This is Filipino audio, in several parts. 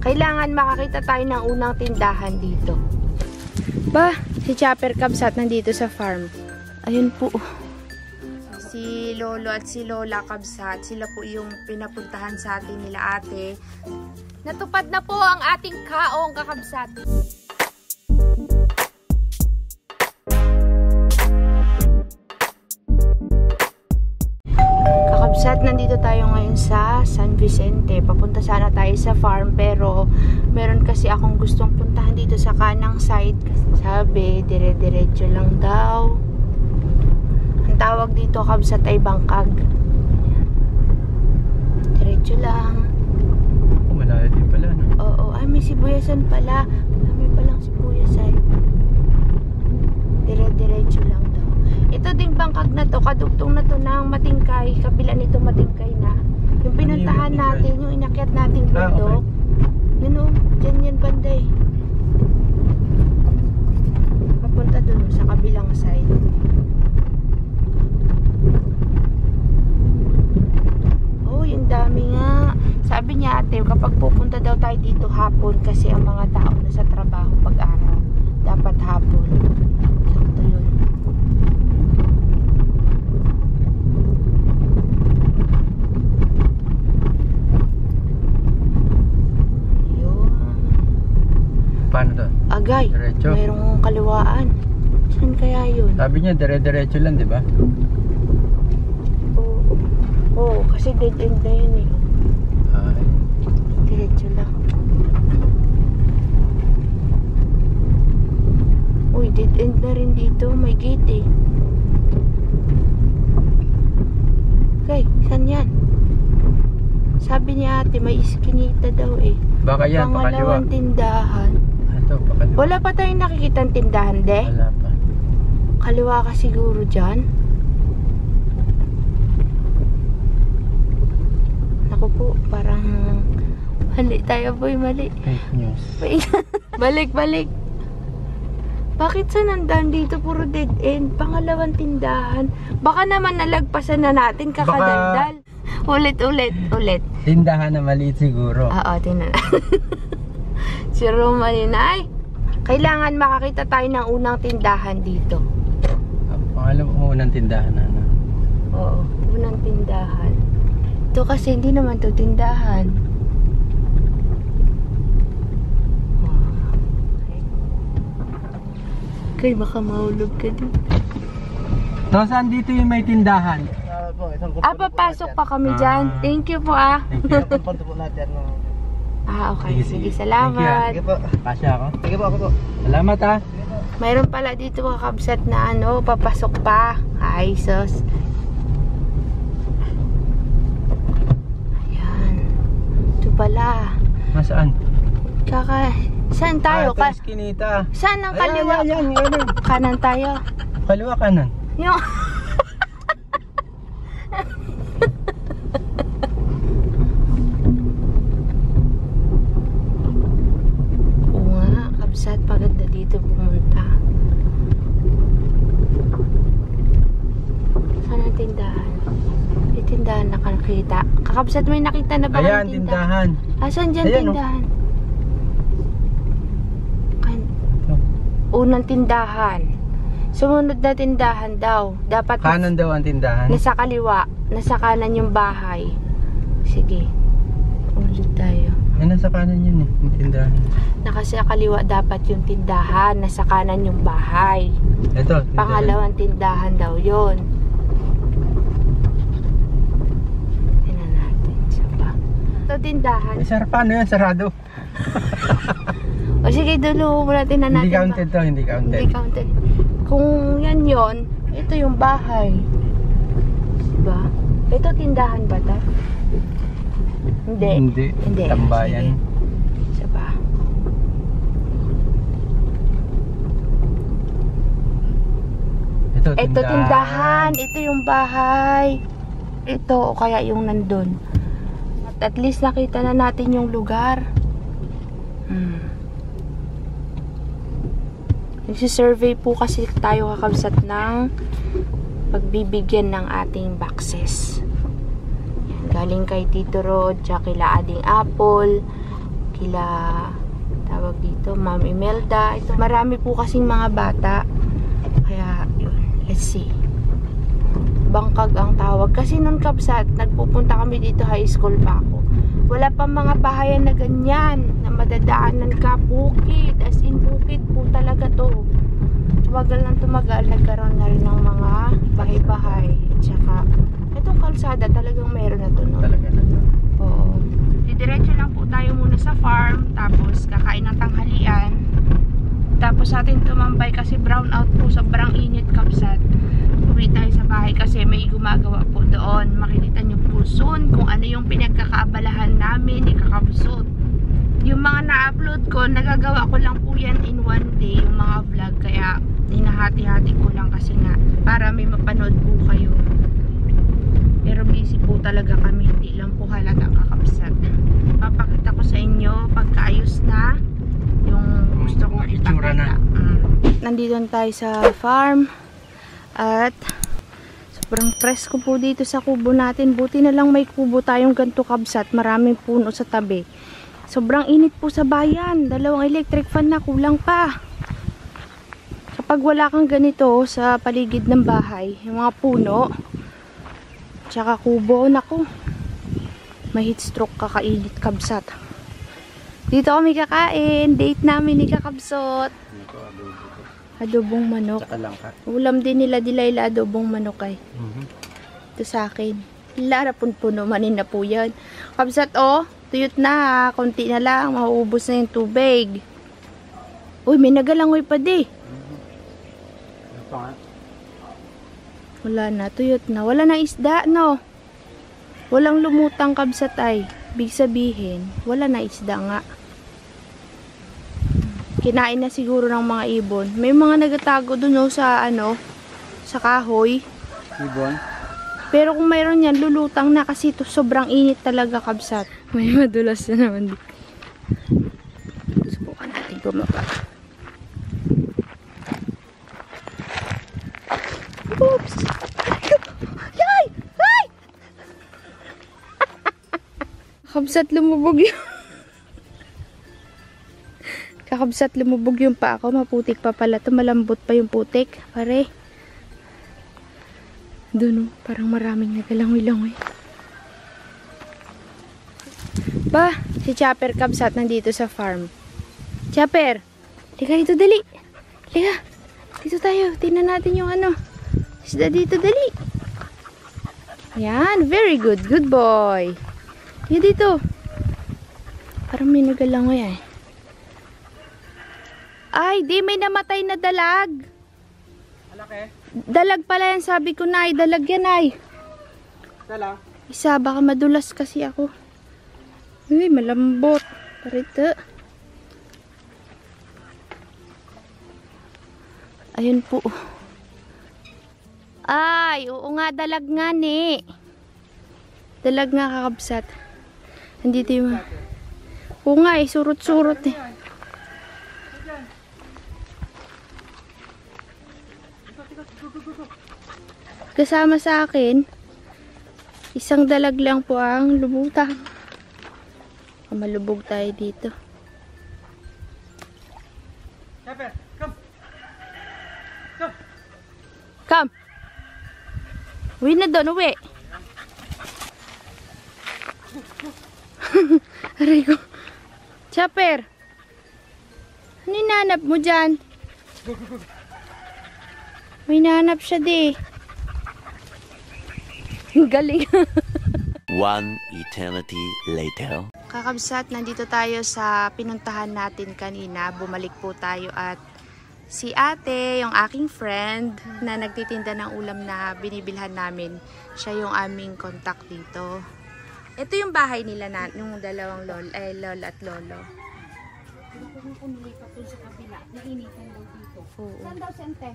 Kailangan makakita tayo ng unang tindahan dito. Ba, si Chopper Kabsat nandito sa farm. Ayun po. Si Lolo at si Lola Kabsat, sila po yung pinapuntahan sa atin nila ate. Natupad na po ang ating kaong kakabsat. Kakabsat, nandito tayo ngayon sa San Vicente. Papunta sana tayo sa farm pero meron kasi akong gustong puntahan dito sa kanang side. Sabi, dire-diretso lang daw. Ang tawag dito kabsat ay bangkag. Diretso lang. Malayo din pala, no? Oo, ay may sibuyasan pala. May palang sibuyasan. Dire-diretso lang daw. Ito ding bangkag na to, kadugtong na to ng Matingkay. Kabila nito Matingkay na. Yung pinuntahan natin, yung inakyat nating bundok. Okay. Yun o, dyan yan banday. Papunta dun sa kabilang side. Oh, yung dami nga. Sabi niya ate, kapag pupunta daw tayo dito hapon kasi ang mga tao na sa trabaho pag-araw. Dapat hapon. Sakto yun. Ayun. Paano to? Agay. Diretso? Mayroong kaliwaan. Saan kaya yun? Sabi niya, dire-diretso lang, di ba? Oo, kasi dead end na yun eh. Ay. Diretso lang. Uy, dead end na rin dito. May gate eh. Okay, saan yan? Sabi niya ate, may iskinita daw eh. Baka yan, pakaliwa. Pangalawang tindahan. Ito, pakaliwa. Wala pa tayong nakikitang tindahan, de? Wala pa. Kaliwa ka siguro dyan. Ako po, parang mali tayo boy, mali. Fake news. Balik. Bakit sa nandaan dito puro dead end? Pangalawang tindahan. Baka naman nalagpasan na natin kakadaldal. Ulit. Tindahan na maliit siguro. Oo, tingnan. Si Romali na ay. Kailangan makakita tayo ng unang tindahan dito. Pangalawang unang tindahan na. Oo, unang tindahan. Ito kasi hindi naman to tindahan. Okay, baka mahulog ka din. So, saan dito yung may tindahan? Papasok pa kami dyan. Thank you po ah. Okay. Sige, salamat. Sige po. Pasya ako. Sige po, ako po. Salamat ah. Mayroon pala dito kakabsat na papasok pa. Ay, sus. Pala. Nasaan? Saan tayo? Ito iskinita. Saan ang kaliwa? Yan. Kanan tayo. Kaliwa kanan. Yung... Oo nga, kabsat, paganda dito pumunta. Saan ang tindahan? May tindahan na nakita. Kakabsat, may nakita na ba ayan, tindahan? Asan dyan ayan, tindahan? Unang tindahan. Sumunod na tindahan daw. Dapat kanan daw ang tindahan? Nasa kaliwa. Nasa kanan yung bahay. Sige. Ulit tayo. Ay, nasa kanan yun eh. Yung tindahan. Nasa kaliwa dapat yung tindahan. Nasa kanan yung bahay. Ito, tindahan. Pangalawang tindahan daw yun. Tindahan. Ay, paano yan? Sarado. O sige, dulo muna natin. Hindi counted to, hindi counted. Hindi counted. Kung yan yon, ito yung bahay. Diba? Ito tindahan ba ta? Hindi. Tambayan. Isa ba? Ito tindahan. Ito yung bahay. Ito o kaya yung nandun. At least nakita na natin yung lugar. Nagsisurvey po kasi tayo kakabsat ng pagbibigyan ng ating boxes. Yan, galing kay Tito Rod, tsaka kila Ading Apple, kila tawag dito, Ma'am Imelda. Ito, marami po kasing mga bata. Kaya, yun, let's see. Bangkag ang tawag. Kasi nung Kabsat, nagpupunta kami dito, high school pa ako. Wala pa mga bahayan na ganyan, na madadaanan ka, bukid. As in, bukid po talaga to. Tumagal ng tumagal, nagkaroon na rin ng mga bahay-bahay. Tsaka, itong kalsada talagang meron na to, no? Talaga na to. Oo. Didiretso lang po tayo muna sa farm, tapos kakain ng tanghalian. Tapos atin tumambay kasi brown out po, sobrang init, Kabsat. Uwi tayo sa bahay kasi may gumagawa po doon. Makikita nyo po soon kung ano yung pinagkakaabalahan namin ni Kakabsot. Yung mga na-upload ko, nagagawa ko lang po yan in one day, yung mga vlog. Kaya hinahati-hati ko lang kasi nga para may mapanood po kayo. Pero busy po talaga kami, hindi lang po halata, Kakabsat. Papakita ko sa inyo pagkaayos na yung gusto kong ipakita. Nandito na tayo sa farm at sobrang presko po dito sa kubo natin. Buti na lang may kubo tayong ganito, Kabsat. Maraming puno sa tabi. Sobrang init po sa bayan. 2 electric fan na, kulang pa. Kapag wala kang ganito sa paligid ng bahay, yung mga puno tsaka kubo, naku, may heat stroke, kakainit, Kabsat. Dito kami kakain. Date namin ni Kakabsot. Adobong manok. Tsaka lang ka. Ulam din nila Dilayla, adobong manok ay. Ito sa akin. Lara puno manin na po yan. Kabsat, oh, tuyot na ha. Konti na lang, mauubos na yung tubig. Uy, may nagalangoy pa di. Ito nga. Wala na, tuyot na. Wala na isda, no? Walang lumutang, Kabsat ay. Big sabihin, wala na isda nga. Kinain na siguro ng mga ibon. May mga nagatago dun, no, sa ano, sa kahoy. Ibon? Pero kung mayroon yan, lulutang na kasi ito sobrang init talaga, Kabsat. May madulas na naman dito. Subukan natin bumaba. Oops! Yay! Ay! Kabsat, lumubog yun. Kakabsat, lumubog yung pa ako. Maputik pa pala ito. Malambot pa yung putik. Pare. Doon, oh, parang maraming nagalangoy-langoy. Ba, si Chopper, Kabsat, nandito sa farm. Chopper, lika dito, dali. Lika, dito tayo. Tingnan natin yung ano. Isda dito, dali. Yan, very good. Good boy. Lika dito. Parang may nagalangoy ay. Ay, di, may namatay na dalag. Alaki? Dalag pala yan, sabi ko na ay. Dalag yan ay. Dala? Isa, baka madulas kasi ako. Uy, malambot. Parito. Ayun po. Ay, oo nga, dalag nga ni. Dalag nga, Kakabsat. Nandito yung... Oo nga eh, surot-surot eh. Kasama sa akin, isang dalag lang po ang lubutang. Malubog tayo dito. Chopper, come! Come! Come! Uwi na doon, uwi! Aray ko. Chopper! Ano hinanap mo dyan? May hinanap siya di. Galing. One eternity later. Kakabsat, nandito tayo sa pinuntahan natin kanina. Bumalik po tayo at si ate, yung aking friend na nagtitinda ng ulam na binibilhan namin, siya yung aming contact dito. Ito yung bahay nila na, yung dalawang lola at lolo. Kung nilipat dun sa kabila, nainitan daw dito. Oo. Saan daw, Sente?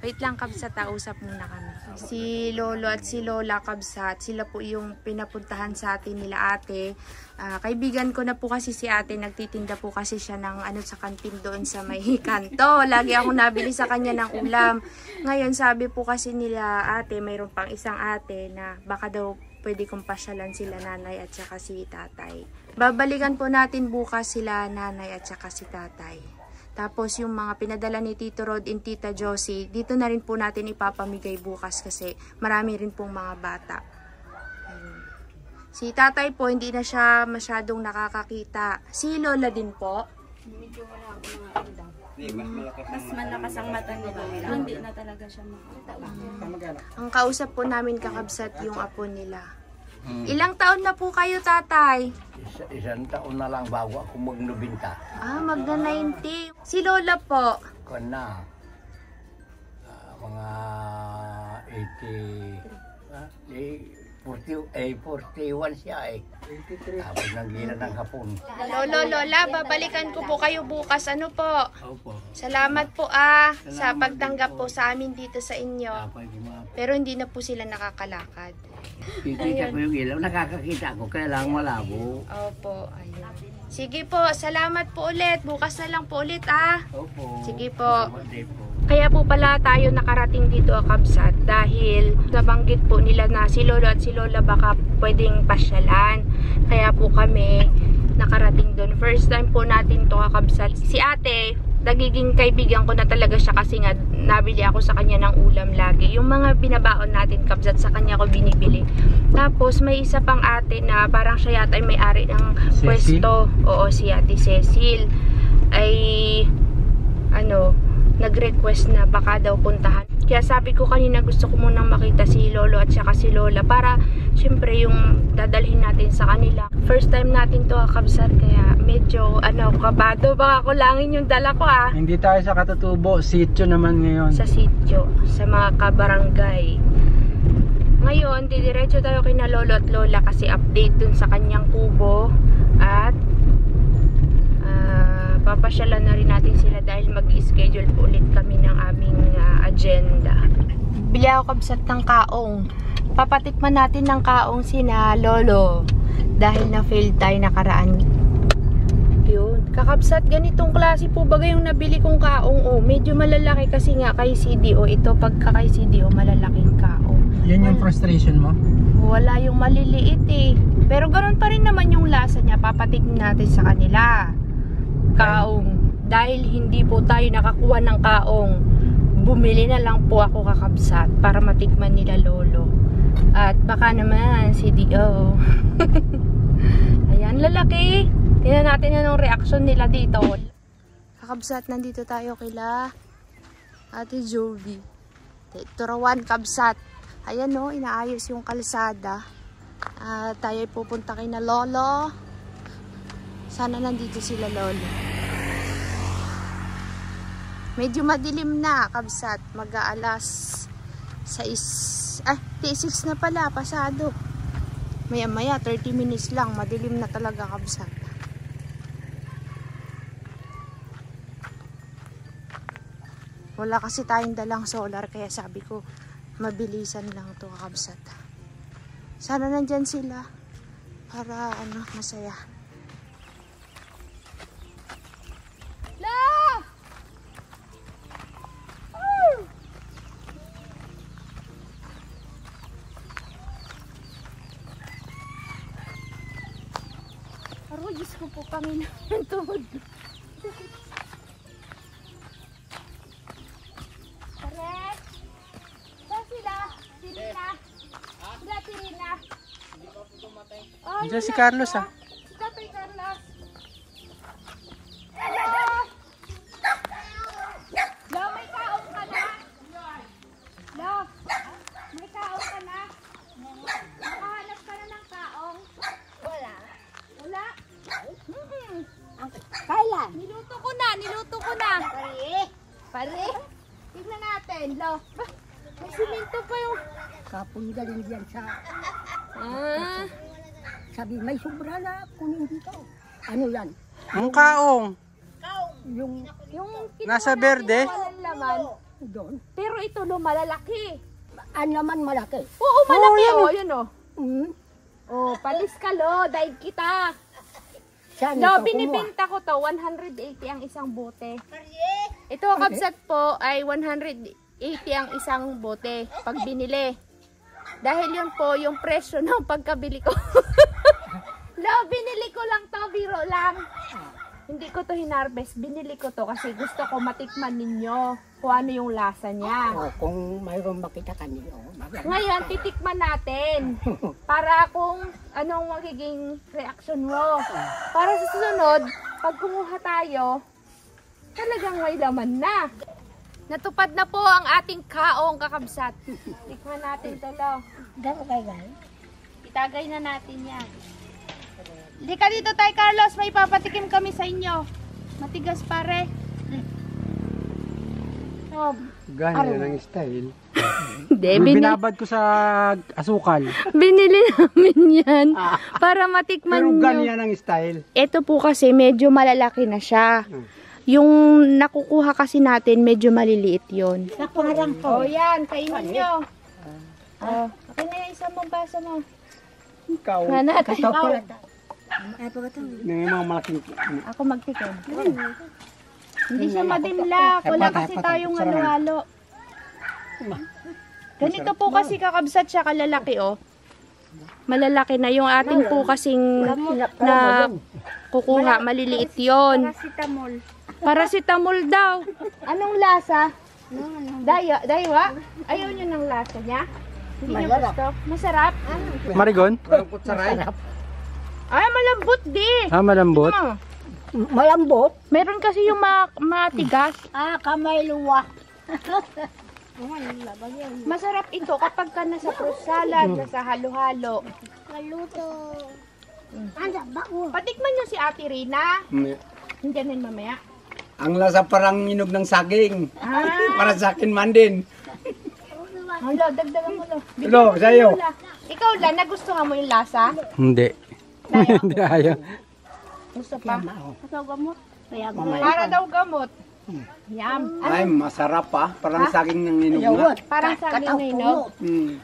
Wait lang kabsat, usap muna kami. Si Lolo at si Lola kabsat, sila po yung pinapuntahan sa atin nila ate. Kaibigan ko na po kasi si ate, nagtitinda po kasi siya ng sa kantin doon sa may kanto. Lagi ako nabili sa kanya ng ulam. Ngayon sabi po kasi nila ate, mayroon pang isang ate na baka daw pwede kong pasyalan sila nanay at saka si tatay. Babalikan po natin bukas sila nanay at saka si tatay. Tapos yung mga pinadala ni Tito Rod and Tita Josie, dito na rin po natin ipapamigay bukas kasi marami rin pong mga bata. Ayun. Si tatay po, hindi na siya masyadong nakakakita. Si Lola din po. Medyo wala ako mga daw. Mas malakas ang mata ni Lola. Hindi na talaga siya makita. Ang kausap po namin kakabsat yung apo nila. Ilang taon na po kayo, tatay? Isang taon na lang bago ako magnubinta. Magna 90. Si Lola po? Kung na, mga 41 siya eh. Tapos nanggina ng hapon. Lola, babalikan ko po kayo bukas. Ano po? Opo. Salamat po sa pagtanggap po sa amin dito sa inyo. Pero hindi na po sila nakakalakad. Kikita ko yung ilaw, nakakakita ko, kaya lang malabo. Opo, ayun. Sige po, salamat po ulit. Bukas na lang po ulit Opo. Sige po. Po. Kaya po pala tayo nakarating dito kabsat dahil nabanggit po nila na si Lolo at si Lola baka pwedeng pasyalan. Kaya po kami nakarating doon. First time po natin to kabsat. Si ate, nagiging kaibigan ko na talaga siya kasi nga nabili ako sa kanya ng ulam lagi. Yung mga binabaon natin kabsat sa kanya ko binibili. Tapos may isa pang ate na parang siya yata ay may-ari ng pwesto. Oo, si Ate Cecil ay nag-request na baka daw puntahan. Kaya sabi ko kanina gusto ko munang makita si Lolo at saka si Lola para syempre yung dadalhin natin sa kanila. First time natin to kabsat kaya medyo kabado. Baka kulangin yung dala ko Hindi tayo sa Katutubo, sitio naman ngayon. Sa sitio, sa mga kabarangay. Ngayon, didiretso tayo kina Lolo at Lola kasi update dun sa kanyang kubo at papasyalan na rin natin sila dahil mag-schedule po ulit kami ng aming agenda. Bili ako kabsat ng kaong. Papatikman natin ng kaong sina Lolo dahil na-fail tayo nakaraan. Yun. Kakabsat, ganitong klase po bagay yung nabili kong kaong. Medyo malalaki kasi nga kay CDO. Ito pagka kay CDO malalaking kaong. Yan yung frustration mo? Wala yung maliliit Pero ganoon pa rin naman yung lasa niya. Papatikman natin sa kanila. Kaong. Dahil hindi po tayo nakakuha ng kaong, bumili na lang po ako kakabsat para matikman nila Lolo. At baka naman CDO. Ayan, lalaki. Tingnan natin anong reaction nila dito. Kakabsat, nandito tayo kila Ate Jovi. Turawan kabsat. Ayan inaayos yung kalsada. Tayo ay pupunta kay na Lolo. Sana nandito sila Lolo. Medyo madilim na kabsat. Mag-aalas 6. 6 na pala. Pasado. Maya 30 minutes lang. Madilim na talaga kabsat. Wala kasi tayong dalang solar. Kaya sabi ko mabilisan lang to kabsat. Sana nandyan sila. Para masaya. Diyos ko po kami ng tuhod. Correct. Saan sila? Tirina. Sila Tirina. Hindi pa po tumatay. Diyan si Carlos Si Tatay Carlos. Lo, may kaong ka na? Lo, may kaong ka na? Nakahanap ka na ng kaong? Wala. Wala? Kailan? Niluto ko na. Pare? Tignan natin, Lo. May simento pa yung... Kapon galing diyan sa... Sabi, may sobra na kunin dito. Ano yan? Ang kaong. Kaong. Yung Nasa berde? Walang laman. doon. Pero ito no, malalaki. Ang laman malaki. Oo, malaki. Oh, yan oh. Mm. Oh, palis ka lo, daig kita. Saan No, ito kumuha? binibenta ko to, 180 ang isang bote. Ito, kabsat po, ay 180 ang isang bote pag binili. Dahil yun po, yung presyo ng pagkabili ko. No, binili ko lang to, biro lang. Hindi ko to hinarvest, binili ko to kasi gusto ko matikman ninyo kung ano yung lasa niya. O, kung mayroon makita kanino. Ngayon, titikman natin para kung anong magiging reaction mo. Para sa susunod, pag kumuha tayo, talagang may laman na. Natupad na po ang ating kaong kakabsat. Tikman natin to, lo. Gano'n kayo gano'n? Itagay na natin yan. Hindi ka dito tayo, Carlos. May papatikim kami sa inyo. Matigas pare. Oh, Ganyan ang style. hindi, Binabad ko sa asukal. binili namin yan para matikman Pero nyo. ganyan ang style. Ito po kasi medyo malalaki na siya. Yung nakukuha kasi natin medyo maliliit yon. Naparang Oh, yan. Kainin nyo. Oh, akin na yung isang baso mo. Ikaw. Hanat. May mga malaking... Ako magtikim. Hindi siya madimla. Wala kasi tayong halo-halo. Ganito po kasi kakabsat siya kalalaki, oh. Malalaki na yung ating po kasing na kukuha. Maliliit yon. Paracetamol daw. Anong lasa? Daywa? Ayaw nyo ng lasa niya? Hindi nyo gusto? Masarap? Marigon? Ay, malambot di. Malambot. malambot. Meron kasi yung matigas. Kamay luwa. Masarap ito kapag ka nasa fruit salad, nasa halo-halo. Kaluto. Patikman nyo si Ate Rina. Hindi na mamaya. Ang lasa parang inog ng saging. Para sa akin man din. Hala, dagdagan mo lo. Hello, sa'yo. Ikaw lang, nagustuhan mo yung lasa? Hindi. Hindi ayaw. Gusto pa? Ito gamot. Kaya Para daw gamot. Yum. Ay, masarap pa. Parang saging ng inog na. Parang saging na inog.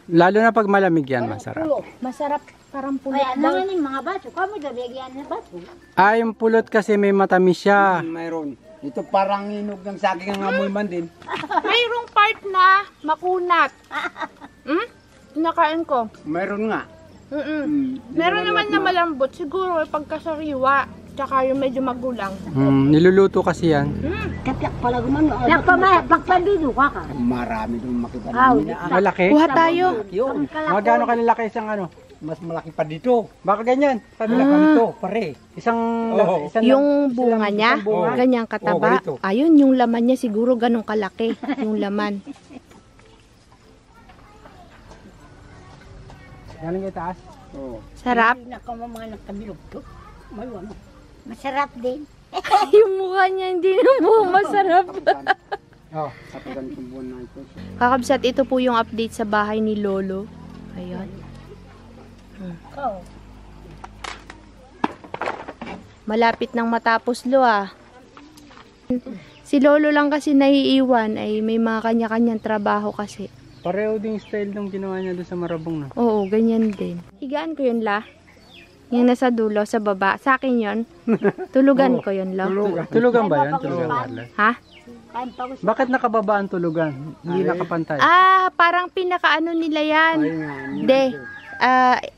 Lalo na pag malamig yan, masarap. Masarap, parang pulot Kaya daw. naman yung mga baso. Kamo dabigyan na baso. Yung pulot kasi may matamis siya. Mayroon. Ito parang inog ng saging ang amoy man din. Mayroong part na makunat. Nakain ko. Mayroon nga. Meron naman na malambot. Siguro pagkasariwa. Tsaka yung medyo magulang. Niluluto kasi yan. Kapyak pala gumano. Pagpandido ka ka. Marami doon makita. Malaki. Kuha tayo. Yun. Mga gano'ng kalalaki isang ano? Mas malaki pa dito. Baka ganyan. Malaki ito, pare. Isang Yung bunga niya, bunga. ganyang kataba. ganito. Ayun, yung laman niya siguro ganong kalaki. Yung laman. Galing kay taas. Sarap. Nakamamang nagkabilog to. Maluwa mo. Masarap din. Yung mukha niya hindi na po masarap. Sa pagantong buwan na ito. Kakabsat, ito po yung update sa bahay ni Lolo. Ayan. Malapit nang matapos lo Si Lolo lang kasi naiiwan ay may mga kanya-kanyang trabaho kasi. Pareho din style nung ginawa niya doon sa Marabong na. Oo, ganyan din. Higaan ko yun la. Yung nasa dulo, sa baba. Sa akin yun. Tulugan ko yun lo. Tulugan ba yan? Tulugan, Carlos? Ha? Bakit nakababa ang tulugan? Hindi nakapantay. Parang pinakaano nila yan.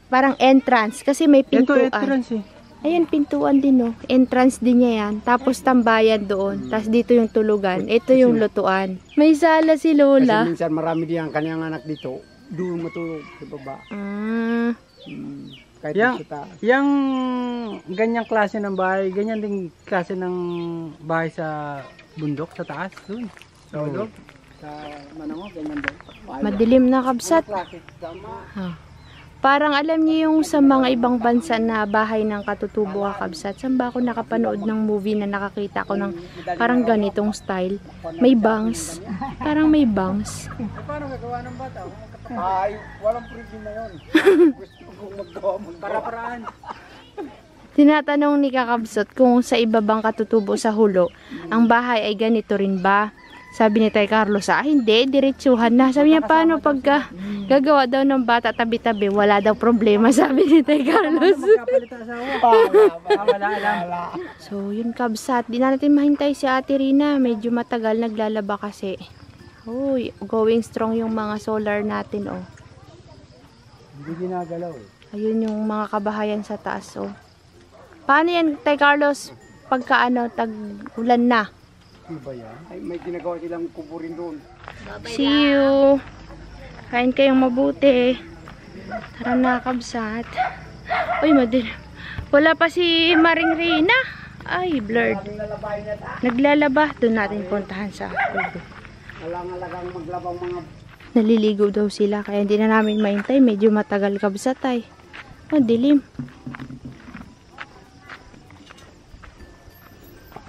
Parang entrance. Kasi may Ito pintuan. entrance eh. Ayan, pintuan din, no. Entrance din niya yan. Tapos tambayan doon. Tapos dito yung tulugan. Ito yung lutuan. May sala si Kasi Lola. minsan marami din ang kanyang anak dito. Doon matulog sa baba. Kahit sa taas. Yung ganyang klase ng bahay, ganyan din klase ng bahay sa bundok, sa taas. Doon. Sa ulog. Sa Manango, ganyan din. Madilim na kabsat. Tama. Parang alam niyo yung sa mga ibang bansa na bahay ng katutubo kakabsat. Saan ba ako nakapanood ng movie na nakakita ko ng parang ganitong style? May bangs. Parang may bangs. Paano gagawa ng bata? Ay, walang problema yun. Gusto kong magawa Para-paraan. Tinatanong ni Kakabsat kung sa iba bang katutubo sa Hulo, ang bahay ay ganito rin ba? Sabi ni Tay Carlos, hindi, diretsuhan na. Sabi niya, paano pagka gagawa daw ng bata tabi-tabi, wala daw problema, sabi ni Tay Carlos. Magkapalit ang asawa. Wala alam. So, yun Kabsat. Di na natin mahintay si Ate Rina. Medyo matagal naglalaba kasi. Uy, going strong yung mga solar natin, oh. Hindi ginagalaw eh. Ayun yung mga kabahayan sa taas, oh. Paano yan, Tay Carlos? Pagka tag-ulan na. Iba yan. Ay, may ginagawa silang kuburin doon. See you. Kain kayong mabuti. Tara na, Kabsat. Uy, madin. Wala pa si Maring Rina. Ay, blurred. Naglalaba. Doon natin puntahan sa kubo. Alang-alagang maglabang mga... Naliligo daw sila. Kaya hindi na namin mahintay. Medyo matagal, Kabsat, ay. Dilim.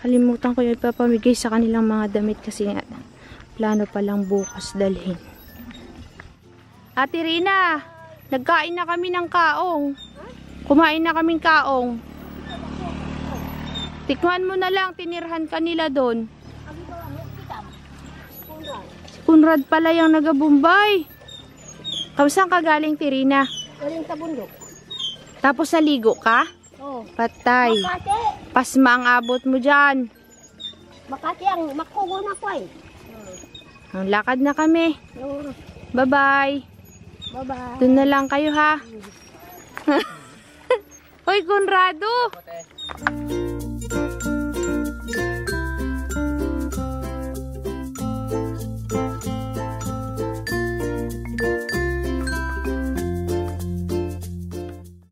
Kalimutan ko yung ipapamigay sa kanilang mga damit kasi nga plano pa lang bukas dalhin. Ate Rina, nagkain na kami ng kaong. Kumain na kaming kaong. Tikman mo na lang, tinirhan kanila doon. Si Conrad pala yung nagabumbay. Saan ka galing, Tirina? Galing sa bundok. Tapos naligo ka? Oo. Patay. Makati. Pasma ang abot mo dyan. Makati ang makugo na ko eh. Ang lakad na kami. Oo. Bye-bye. Bye-bye. Doon na lang kayo ha. Hoy, Conrado.